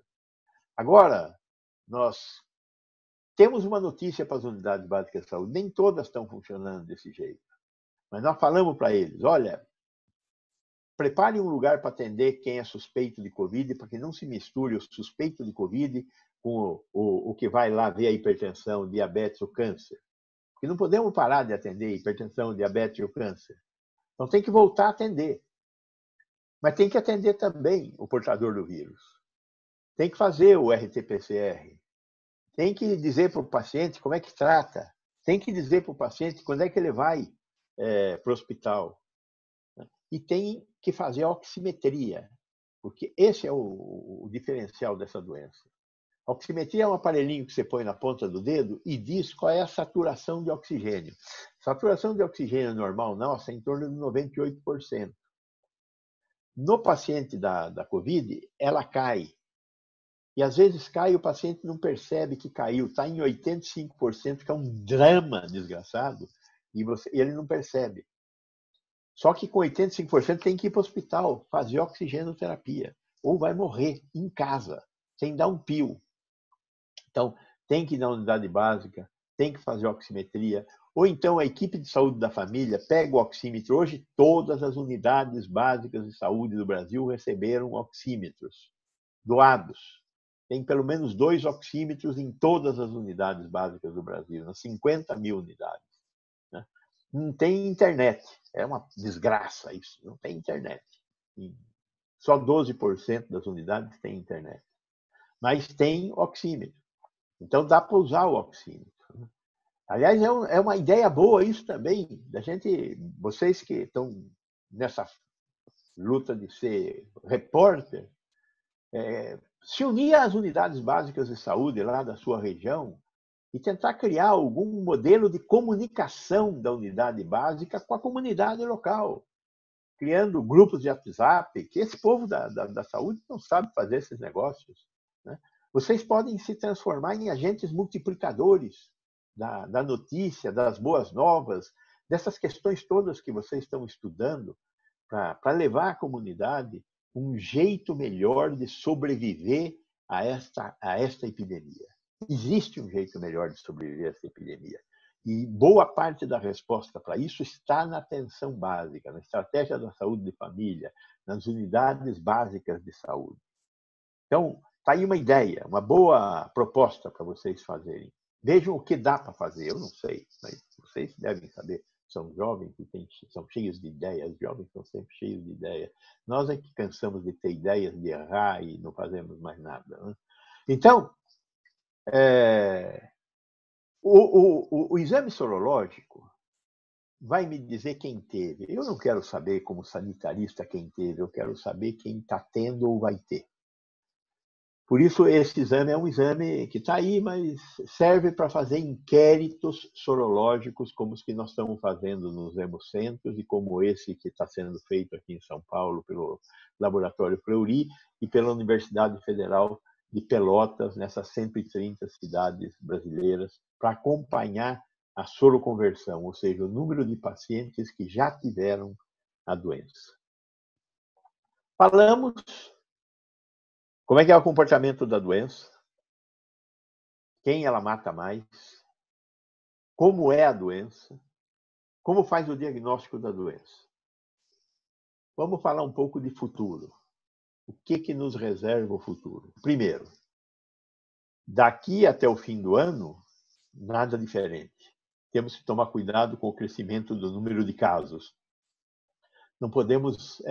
S2: Agora, nós temos uma notícia para as unidades básicas de saúde. Nem todas estão funcionando desse jeito. Mas nós falamos para eles, olha, prepare um lugar para atender quem é suspeito de Covid, para que não se misture o suspeito de Covid com o que vai lá ver a hipertensão, diabetes ou câncer. Porque não podemos parar de atender hipertensão, diabetes ou câncer. Então tem que voltar a atender. Mas tem que atender também o portador do vírus. Tem que fazer o RT-PCR. Tem que dizer para o paciente como é que trata. Tem que dizer para o paciente quando é que ele vai para o hospital. E tem que fazer a oximetria, porque esse é o diferencial dessa doença. A oximetria é um aparelhinho que você põe na ponta do dedo e diz qual é a saturação de oxigênio. Saturação de oxigênio normal nossa é em torno de 98%. No paciente da Covid, ela cai. E às vezes cai e o paciente não percebe que caiu. Está em 85%, que é um drama desgraçado, e ele não percebe. Só que com 85% tem que ir para o hospital, fazer oxigenoterapia. Ou vai morrer em casa, sem dar um pio. Então, tem que ir na unidade básica, tem que fazer oximetria. Ou então a equipe de saúde da família pega o oxímetro. Hoje, todas as unidades básicas de saúde do Brasil receberam oxímetros doados. Tem pelo menos 2 oxímetros em todas as unidades básicas do Brasil, nas 50 mil unidades. Né? Não tem internet. É uma desgraça isso. Não tem internet. Só 12% das unidades têm internet. Mas tem oxímetro. Então dá para usar o oxímetro. Aliás, é uma ideia boa isso também, da gente, vocês que estão nessa luta de ser repórter, se unir às unidades básicas de saúde lá da sua região e tentar criar algum modelo de comunicação da unidade básica com a comunidade local, criando grupos de WhatsApp, que esse povo da saúde não sabe fazer esses negócios, né? Vocês podem se transformar em agentes multiplicadores da notícia, das boas novas, dessas questões todas que vocês estão estudando, para levar à comunidade um jeito melhor de sobreviver a esta epidemia. Existe um jeito melhor de sobreviver a esta epidemia. E boa parte da resposta para isso está na atenção básica, na estratégia da saúde de família, nas unidades básicas de saúde. Então, está aí uma ideia, uma boa proposta para vocês fazerem. Vejam o que dá para fazer. Eu não sei, mas vocês devem saber. São jovens que são cheios de ideias, jovens são sempre cheios de ideias. Nós é que cansamos de ter ideias, de errar e não fazemos mais nada, né? Então, o exame sorológico vai me dizer quem teve. Eu não quero saber, como sanitarista, quem teve. Eu quero saber quem está tendo ou vai ter. Por isso, esse exame é um exame que está aí, mas serve para fazer inquéritos sorológicos, como os que nós estamos fazendo nos hemocentros e como esse que está sendo feito aqui em São Paulo pelo Laboratório Fleury e pela Universidade Federal de Pelotas, nessas 130 cidades brasileiras, para acompanhar a soroconversão, ou seja, o número de pacientes que já tiveram a doença. Falamos como é que é o comportamento da doença, quem ela mata mais, como é a doença, como faz o diagnóstico da doença. Vamos falar um pouco de futuro. O que nos reserva o futuro? Primeiro, daqui até o fim do ano, nada diferente. Temos que tomar cuidado com o crescimento do número de casos. Não podemos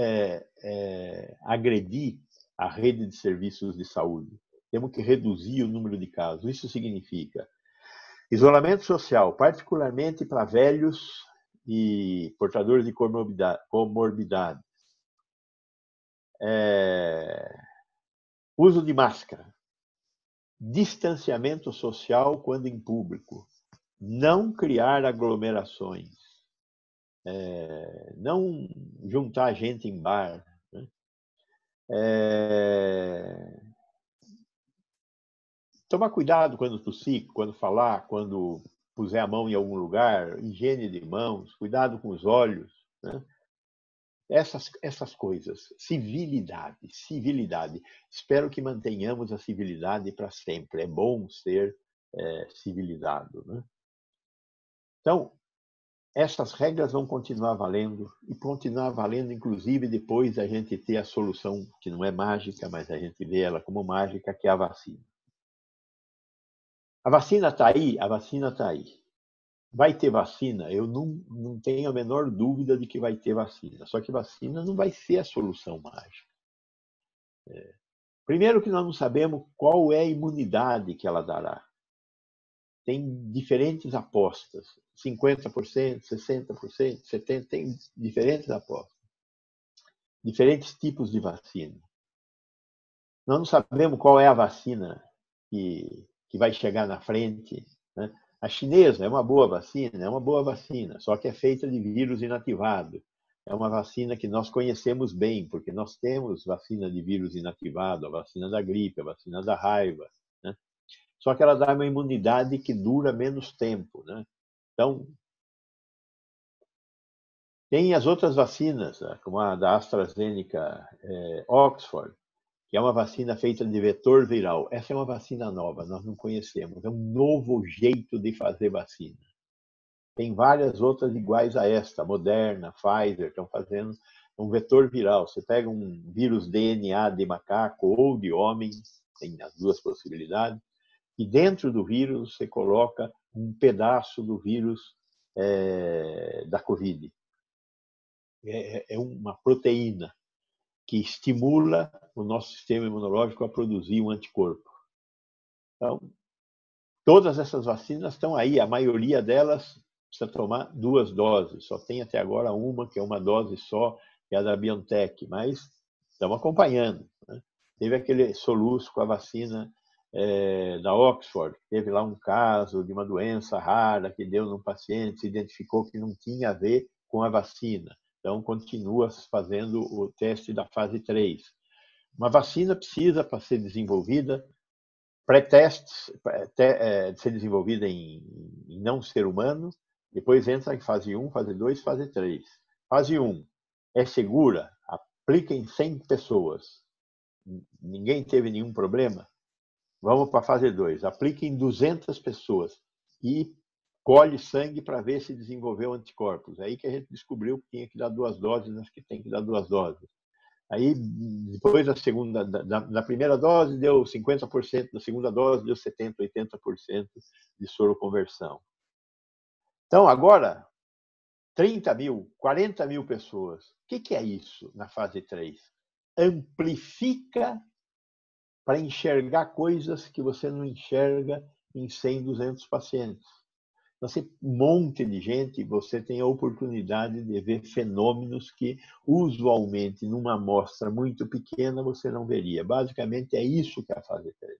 S2: agredir a rede de serviços de saúde. Temos que reduzir o número de casos. Isso significa isolamento social, particularmente para velhos e portadores de comorbidade. Uso de máscara. Distanciamento social quando em público. Não criar aglomerações. Não juntar gente em bar. Né? Tomar cuidado quando tossir, quando falar, quando puser a mão em algum lugar, higiene de mãos, cuidado com os olhos. Né? Essas coisas. Civilidade. Espero que mantenhamos a civilidade para sempre. É bom ser civilizado. Né? Então, essas regras vão continuar valendo e continuar valendo, inclusive, depois da gente ter a solução, que não é mágica, mas a gente vê ela como mágica, que é a vacina. A vacina está aí? A vacina está aí. Vai ter vacina? Eu não tenho a menor dúvida de que vai ter vacina. Só que vacina não vai ser a solução mágica. Primeiro que nós não sabemos qual é a imunidade que ela dará. Tem diferentes apostas. 50%, 60%, 70%, tem diferentes apostas. Diferentes tipos de vacina. Nós não sabemos qual é a vacina que vai chegar na frente. Né? A chinesa é uma boa vacina, só que é feita de vírus inativado. É uma vacina que nós conhecemos bem, porque nós temos vacina de vírus inativado, a vacina da gripe, a vacina da raiva. Né? Só que ela dá uma imunidade que dura menos tempo. Né? Então, tem as outras vacinas, como a da AstraZeneca Oxford, que é uma vacina feita de vetor viral. Essa é uma vacina nova, nós não conhecemos. É um novo jeito de fazer vacina. Tem várias outras iguais a esta, Moderna, Pfizer, estão fazendo um vetor viral. Você pega um vírus DNA de macaco ou de homem, tem as duas possibilidades, e dentro do vírus você coloca um pedaço do vírus da Covid. É uma proteína que estimula o nosso sistema imunológico a produzir um anticorpo. Então, todas essas vacinas estão aí, a maioria delas precisa tomar 2 doses, só tem até agora uma, que é uma dose só, que é a da BioNTech, mas estamos acompanhando. Né? Teve aquele soluço com a vacina da Oxford, teve lá um caso de uma doença rara que deu num paciente, se identificou que não tinha a ver com a vacina. Então, continua fazendo o teste da fase 3. Uma vacina precisa, para ser desenvolvida, pré-testes, ser desenvolvida em não ser humano, depois entra em fase 1, fase 2, fase 3. Fase 1 é segura, aplica em 100 pessoas, ninguém teve nenhum problema, vamos para a fase 2, aplica em 200 pessoas e colhe sangue para ver se desenvolveu anticorpos. É aí que a gente descobriu que tinha que dar 2 doses, mas que tem que dar 2 doses. Aí, depois da primeira dose, deu 50%, da segunda dose, deu 70%, 80% de soroconversão. Então, agora, 30 mil, 40 mil pessoas. O que é isso na fase 3? Amplifica para enxergar coisas que você não enxerga em 100, 200 pacientes. Você tem um monte de gente, você tem a oportunidade de ver fenômenos que, usualmente, numa amostra muito pequena, você não veria. Basicamente, é isso que é a fase 3.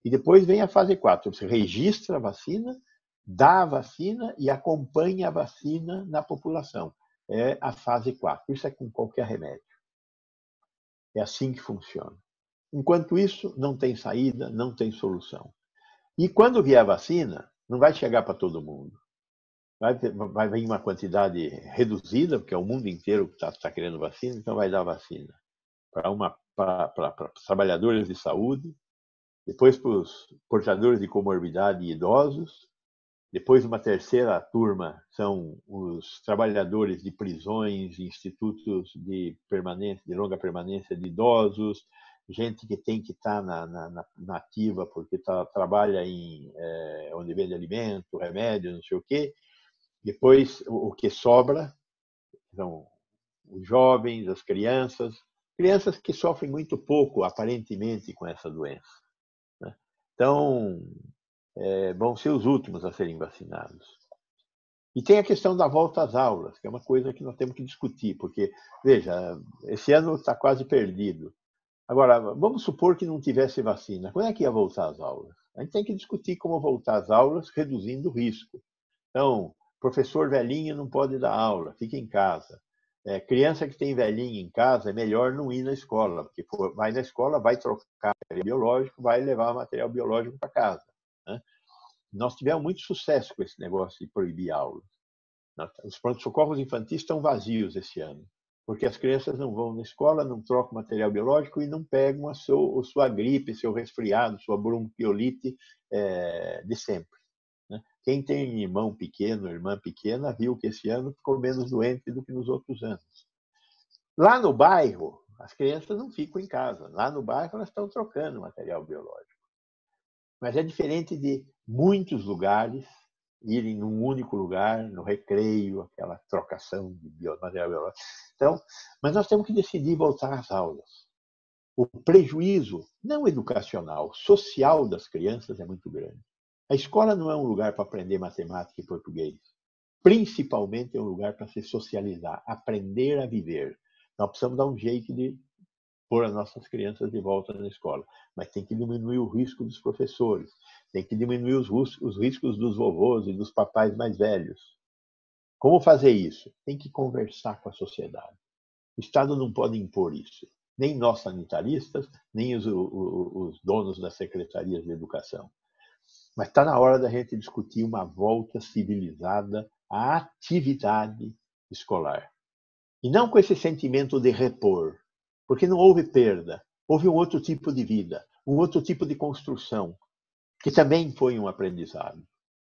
S2: E depois vem a fase 4. Você registra a vacina, dá a vacina e acompanha a vacina na população. É a fase 4. Isso é com qualquer remédio. É assim que funciona. Enquanto isso, não tem saída, não tem solução. E quando vier a vacina, não vai chegar para todo mundo. Vai vir uma quantidade reduzida, porque é o mundo inteiro que está querendo vacina, então vai dar vacina para os trabalhadores de saúde, depois para os portadores de comorbidade e idosos, depois uma terceira turma são os trabalhadores de prisões, institutos de longa permanência de idosos, gente que tem que estar na ativa porque trabalha onde vende alimento, remédio, não sei o quê. Depois, o que sobra são os jovens, as crianças que sofrem muito pouco, aparentemente, com essa doença, né? Então, vão ser os últimos a serem vacinados. E tem a questão da volta às aulas, que é uma coisa que nós temos que discutir, porque, veja, esse ano está quase perdido. Agora, vamos supor que não tivesse vacina. Quando é que ia voltar às aulas? A gente tem que discutir como voltar às aulas, reduzindo o risco. Então, professor velhinho não pode dar aula, fica em casa. Criança que tem velhinho em casa, é melhor não ir na escola, porque vai na escola, vai trocar material biológico, vai levar material biológico para casa, né? Nós tivemos muito sucesso com esse negócio de proibir aulas. Os pronto-socorros infantis estão vazios esse ano, porque as crianças não vão na escola, não trocam material biológico e não pegam a sua gripe, seu resfriado, sua bronquiolite de sempre, né? Quem tem irmão pequeno, irmã pequena, viu que esse ano ficou menos doente do que nos outros anos. Lá no bairro, as crianças não ficam em casa. Lá no bairro, elas estão trocando material biológico. Mas é diferente de muitos lugares irem num único lugar, no recreio, aquela trocação de material biológico. Então, mas nós temos que decidir voltar às aulas. O prejuízo, não educacional, social das crianças é muito grande. A escola não é um lugar para aprender matemática e português. Principalmente é um lugar para se socializar, aprender a viver. Nós precisamos dar um jeito de pôr as nossas crianças de volta na escola. Mas tem que diminuir o risco dos professores, tem que diminuir os riscos dos vovôs e dos papais mais velhos. Como fazer isso? Tem que conversar com a sociedade. O Estado não pode impor isso. Nem nós sanitaristas, nem os donos das secretarias de educação. Mas está na hora da gente discutir uma volta civilizada à atividade escolar. E não com esse sentimento de repor, porque não houve perda, houve um outro tipo de vida, um outro tipo de construção, que também foi um aprendizado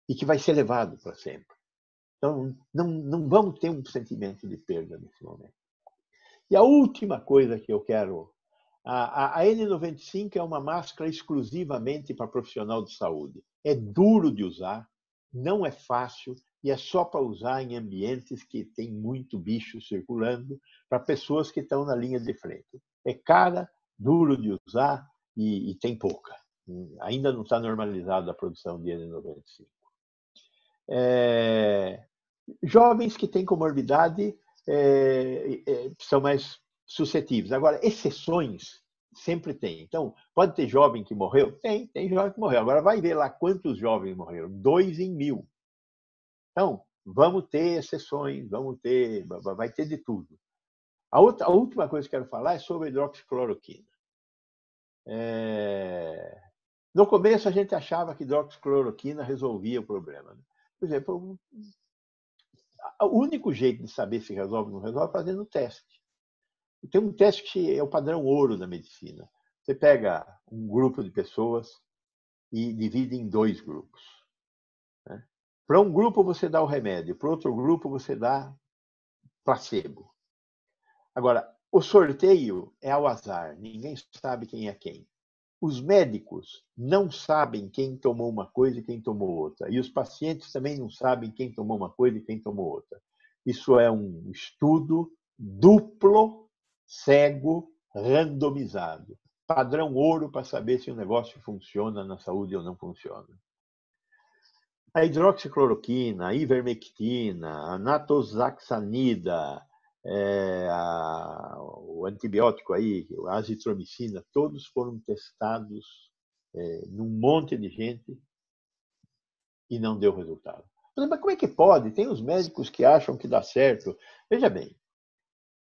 S2: e que vai ser levado para sempre. Então, não vamos ter um sentimento de perda nesse momento. E a última coisa que eu quero... A N95 é uma máscara exclusivamente para profissional de saúde. É duro de usar, não é fácil e é só para usar em ambientes que tem muito bicho circulando, para pessoas que estão na linha de frente. É cara, duro de usar e tem pouca. Ainda não está normalizada a produção de N95. Jovens que têm comorbidade são mais suscetíveis. Agora, exceções sempre tem. Então, pode ter jovem que morreu? Tem jovem que morreu. Agora, vai ver lá quantos jovens morreram. 2 em 1000. Então, vamos ter exceções, vai ter de tudo. A última coisa que eu quero falar é sobre a hidroxicloroquina. No começo, a gente achava que hidroxicloroquina resolvia o problema. Por exemplo, o único jeito de saber se resolve ou não resolve é fazendo teste. Tem um teste que é o padrão ouro da medicina. Você pega um grupo de pessoas e divide em 2 grupos, né? Para um grupo você dá o remédio, para outro grupo você dá placebo. Agora, o sorteio é ao azar, ninguém sabe quem é quem. Os médicos não sabem quem tomou uma coisa e quem tomou outra. E os pacientes também não sabem quem tomou uma coisa e quem tomou outra. Isso é um estudo duplo, cego, randomizado. Padrão ouro para saber se o negócio funciona na saúde ou não funciona. A hidroxicloroquina, a ivermectina, a natoxaxanida, o antibiótico aí, a azitromicina, todos foram testados num monte de gente e não deu resultado. Mas como é que pode? Tem os médicos que acham que dá certo. Veja bem,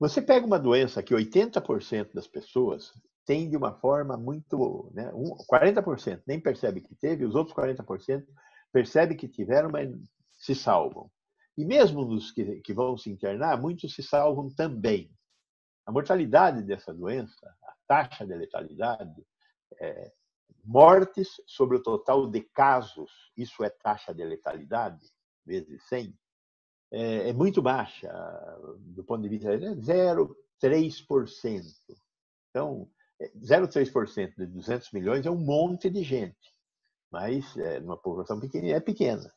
S2: você pega uma doença que 80% das pessoas tem de uma forma muito... Né, 40% nem percebe que teve, os outros 40% percebe que tiveram, mas se salvam. E mesmo nos que vão se internar, muitos se salvam também. A mortalidade dessa doença, a taxa de letalidade, mortes sobre o total de casos, isso é taxa de letalidade, vezes 100, é muito baixa, do ponto de vista de 0,3%. Então, 0,3% de 200 milhões é um monte de gente, mas numa população pequena, é pequena.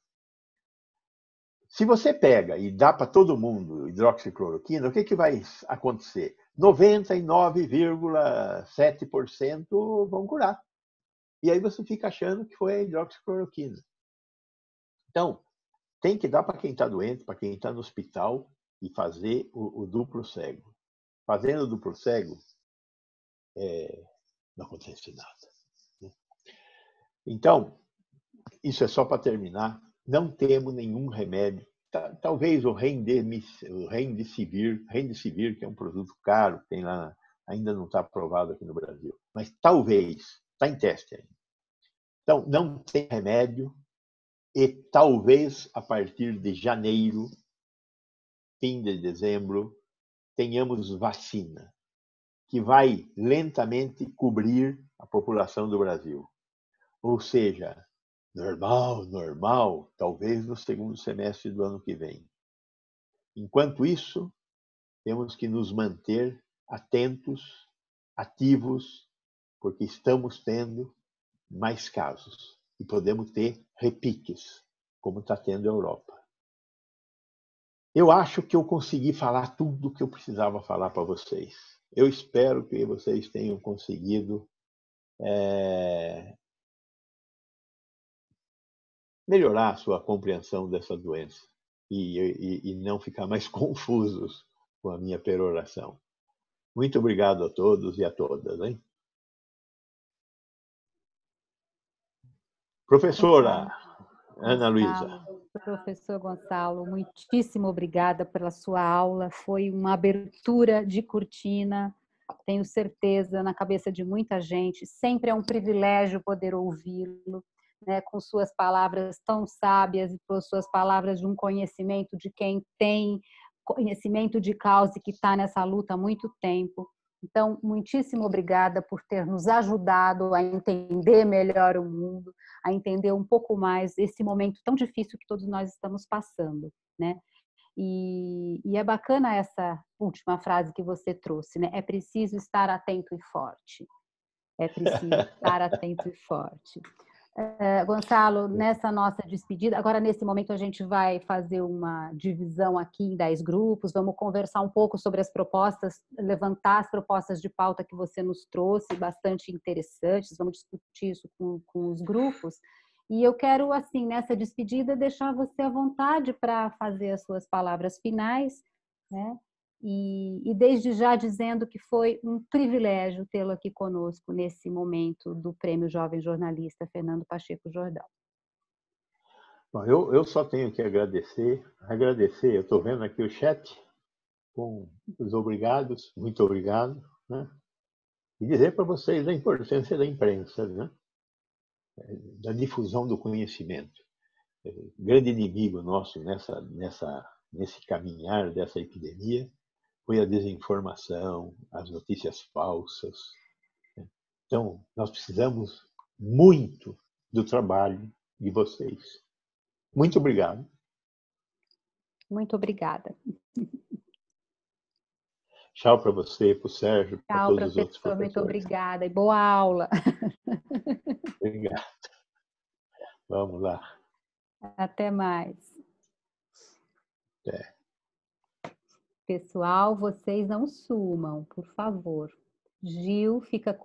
S2: Se você pega e dá para todo mundo hidroxicloroquina, o que vai acontecer? 99,7% vão curar. E aí você fica achando que foi a hidroxicloroquina. Então, tem que dar para quem está doente, para quem está no hospital, e fazer o duplo cego. Fazendo o duplo cego, não acontece nada. Então, isso é só para terminar. Não temos nenhum remédio. Talvez o Remdesivir, que é um produto caro, tem lá, ainda não está aprovado aqui no Brasil. Mas talvez, está em teste ainda. Então, não tem remédio e talvez a partir de janeiro, fim de dezembro, tenhamos vacina que vai lentamente cobrir a população do Brasil. Ou seja, normal, talvez no segundo semestre do ano que vem. Enquanto isso, temos que nos manter atentos, ativos, porque estamos tendo mais casos e podemos ter repiques, como está tendo a Europa. Eu acho que eu consegui falar tudo o que eu precisava falar para vocês. Eu espero que vocês tenham conseguido melhorar a sua compreensão dessa doença e não ficar mais confusos com a minha peroração. Muito obrigado a todos e a todas. Hein? Professora Ana Luísa.
S1: Professor Gonçalo, muitíssimo obrigada pela sua aula. Foi uma abertura de cortina, tenho certeza, na cabeça de muita gente. Sempre é um privilégio poder ouvi-lo, né, com suas palavras tão sábias e com suas palavras de um conhecimento de quem tem conhecimento de causa e que está nessa luta há muito tempo. Então, muitíssimo obrigada por ter nos ajudado a entender melhor o mundo, a entender um pouco mais esse momento tão difícil que todos nós estamos passando, né? E é bacana essa última frase que você trouxe, né? É preciso estar atento e forte. É preciso estar atento e forte. Gonçalo, nessa nossa despedida, agora nesse momento a gente vai fazer uma divisão aqui em 10 grupos, vamos conversar um pouco sobre as propostas, levantar as propostas de pauta que você nos trouxe, bastante interessantes, vamos discutir isso com os grupos, e eu quero, assim, nessa despedida, deixar você à vontade para fazer as suas palavras finais, né? E desde já dizendo que foi um privilégio tê-lo aqui conosco nesse momento do Prêmio Jovem Jornalista Fernando Pacheco Jordão.
S2: Bom, eu só tenho que agradecer, eu estou vendo aqui o chat com os obrigados, muito obrigado, né? E dizer para vocês a importância da imprensa, né? Da difusão do conhecimento. Grande inimigo nosso nesse caminhar dessa epidemia foi a desinformação, as notícias falsas. Então, nós precisamos muito do trabalho de vocês. Muito obrigado.
S1: Muito obrigada.
S2: Tchau para você, para o Sérgio, para todos os outros
S1: professor.
S2: professores.
S1: Muito obrigada e boa aula.
S2: Obrigado. Vamos lá.
S1: Até mais.
S2: Até.
S1: Pessoal, vocês não sumam, por favor. Gil fica com